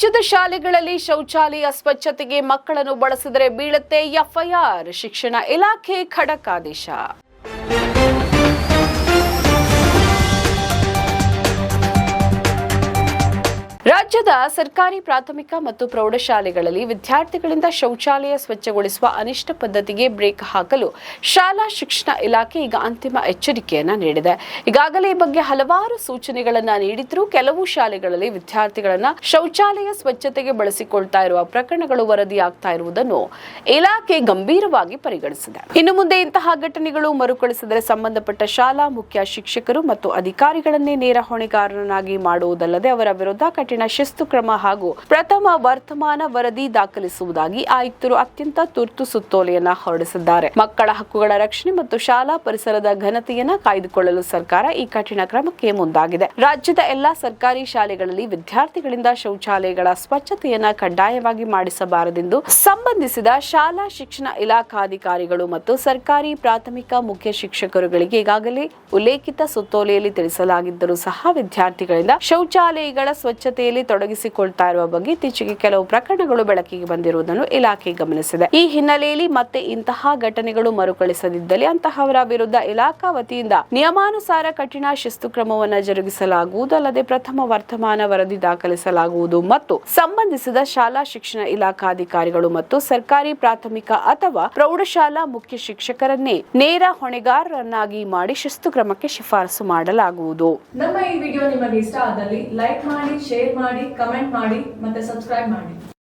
ರಾಜ್ಯದ ಶಾಲೆಗಳಲ್ಲಿ ಶೌಚಾಲಯ ಸ್ವಚ್ಛತೆಗೆ ಮಕ್ಕಳನ್ನು ಬಳಸಿದರೆ ಬೀಳುತ್ತೆ ಎಫ್ಐಆರ್. ಶಿಕ್ಷಣ ಇಲಾಖೆ ಖಡಕ್ ಆದೇಶ. ರಾಜ್ಯದ ಸರ್ಕಾರಿ ಪ್ರಾಥಮಿಕ ಮತ್ತು ಪ್ರೌಢಶಾಲೆಗಳಲ್ಲಿ ವಿದ್ಯಾರ್ಥಿಗಳಿಂದ ಶೌಚಾಲಯ ಸ್ವಚ್ಛಗೊಳಿಸುವ ಅನಿಷ್ಟ ಪದ್ಧತಿಗೆ ಬ್ರೇಕ್ ಹಾಕಲು ಶಾಲಾ ಶಿಕ್ಷಣ ಇಲಾಖೆ ಈಗ ಅಂತಿಮ ಎಚ್ಚರಿಕೆಯನ್ನ ನೀಡಿದೆ. ಈಗಾಗಲೇ ಈ ಬಗ್ಗೆ ಹಲವಾರು ಸೂಚನೆಗಳನ್ನ ನೀಡಿದ್ರೂ ಕೆಲವು ಶಾಲೆಗಳಲ್ಲಿ ವಿದ್ಯಾರ್ಥಿಗಳನ್ನ ಶೌಚಾಲಯ ಸ್ವಚ್ಛತೆಗೆ ಬಳಸಿಕೊಳ್ತಾ ಇರುವ ಪ್ರಕರಣಗಳು ವರದಿಯಾಗ್ತಾ ಇರುವುದನ್ನು ಇಲಾಖೆ ಗಂಭೀರವಾಗಿ ಪರಿಗಣಿಸಿದೆ. ಇನ್ನು ಮುಂದೆ ಇಂತಹ ಘಟನೆಗಳು ಮರುಕಳಿಸಿದರೆ ಸಂಬಂಧಪಟ್ಟ ಶಾಲಾ ಮುಖ್ಯ ಶಿಕ್ಷಕರು ಮತ್ತು ಅಧಿಕಾರಿಗಳನ್ನೇ ನೇರ ಹೊಣೆಗಾರರನ್ನಾಗಿ ಮಾಡುವುದಲ್ಲದೆ ಅವರ ವಿರುದ್ಧ ಕಠಿಣ ಶಿಸ್ತು ಕ್ರಮ ಹಾಗೂ ಪ್ರಥಮ ವರ್ತಮಾನ ವರದಿ ದಾಖಲಿಸುವುದಾಗಿ ಆಯುಕ್ತರು ಅತ್ಯಂತ ತುರ್ತು ಸುತ್ತೋಲೆಯನ್ನ ಹೊರಡಿಸಿದ್ದಾರೆ. ಮಕ್ಕಳ ಹಕ್ಕುಗಳ ರಕ್ಷಣೆ ಮತ್ತು ಶಾಲಾ ಪರಿಸರದ ಘನತೆಯನ್ನ ಕಾಯ್ದುಕೊಳ್ಳಲು ಸರ್ಕಾರ ಈ ಕಠಿಣ ಕ್ರಮಕ್ಕೆ ಮುಂದಾಗಿದೆ. ರಾಜ್ಯದ ಎಲ್ಲಾ ಸರ್ಕಾರಿ ಶಾಲೆಗಳಲ್ಲಿ ವಿದ್ಯಾರ್ಥಿಗಳಿಂದ ಶೌಚಾಲಯಗಳ ಸ್ವಚ್ಛತೆಯನ್ನ ಕಡ್ಡಾಯವಾಗಿ ಮಾಡಿಸಬಾರದೆಂದು ಸಂಬಂಧಿಸಿದ ಶಾಲಾ ಶಿಕ್ಷಣ ಇಲಾಖಾಧಿಕಾರಿಗಳು ಮತ್ತು ಸರ್ಕಾರಿ ಪ್ರಾಥಮಿಕ ಮುಖ್ಯ ಶಿಕ್ಷಕರುಗಳಿಗೆ ಈಗಾಗಲೇ ಉಲ್ಲೇಖಿತ ಸುತ್ತೋಲೆಯಲ್ಲಿ ತಿಳಿಸಲಾಗಿದ್ದರೂ ಸಹ ವಿದ್ಯಾರ್ಥಿಗಳಿಂದ ಶೌಚಾಲಯಗಳ ಸ್ವಚ್ಛತೆಯಲ್ಲಿ ತೊಡಗಿಸಿಕೊಳ್ತಾ ಇರುವ ಬಗ್ಗೆ ಇತ್ತೀಚೆಗೆ ಕೆಲವು ಪ್ರಕರಣಗಳು ಬೆಳಕಿಗೆ ಬಂದಿರುವುದನ್ನು ಇಲಾಖೆ ಗಮನಿಸಿದೆ. ಈ ಹಿನ್ನೆಲೆಯಲ್ಲಿ ಮತ್ತೆ ಇಂತಹ ಘಟನೆಗಳು ಮರುಕಳಿಸದಿದ್ದಲ್ಲಿ ಅಂತಹವರ ವಿರುದ್ಧ ಇಲಾಖಾ ವತಿಯಿಂದ ನಿಯಮಾನುಸಾರ ಕಠಿಣ ಶಿಸ್ತು ಕ್ರಮವನ್ನು ಜರುಗಿಸಲಾಗುವುದು, ಅಲ್ಲದೆ ಪ್ರಥಮ ವರ್ತಮಾನ ವರದಿ ದಾಖಲಿಸಲಾಗುವುದು ಮತ್ತು ಸಂಬಂಧಿಸಿದ ಶಾಲಾ ಶಿಕ್ಷಣ ಇಲಾಖಾಧಿಕಾರಿಗಳು ಮತ್ತು ಸರ್ಕಾರಿ ಪ್ರಾಥಮಿಕ ಅಥವಾ ಪ್ರೌಢಶಾಲಾ ಮುಖ್ಯ ಶಿಕ್ಷಕರನ್ನೇ ನೇರ ಹೊಣೆಗಾರರನ್ನಾಗಿ ಮಾಡಿ ಶಿಸ್ತು ಕ್ರಮಕ್ಕೆ ಶಿಫಾರಸು ಮಾಡಲಾಗುವುದು. ನಮ್ಮ ಈ ವಿಡಿಯೋ ನಿಮಗೆ ಇಷ್ಟ ಆದಲ್ಲಿ ಲೈಕ್ ಮಾಡಿ, ಶೇರ್ ಮಾಡಿ, ಕಮೆಂಟ್ ಮಾಡಿ ಮತ್ತೆ ಸಬ್ಸ್ಕ್ರೈಬ್ ಮಾಡಿ.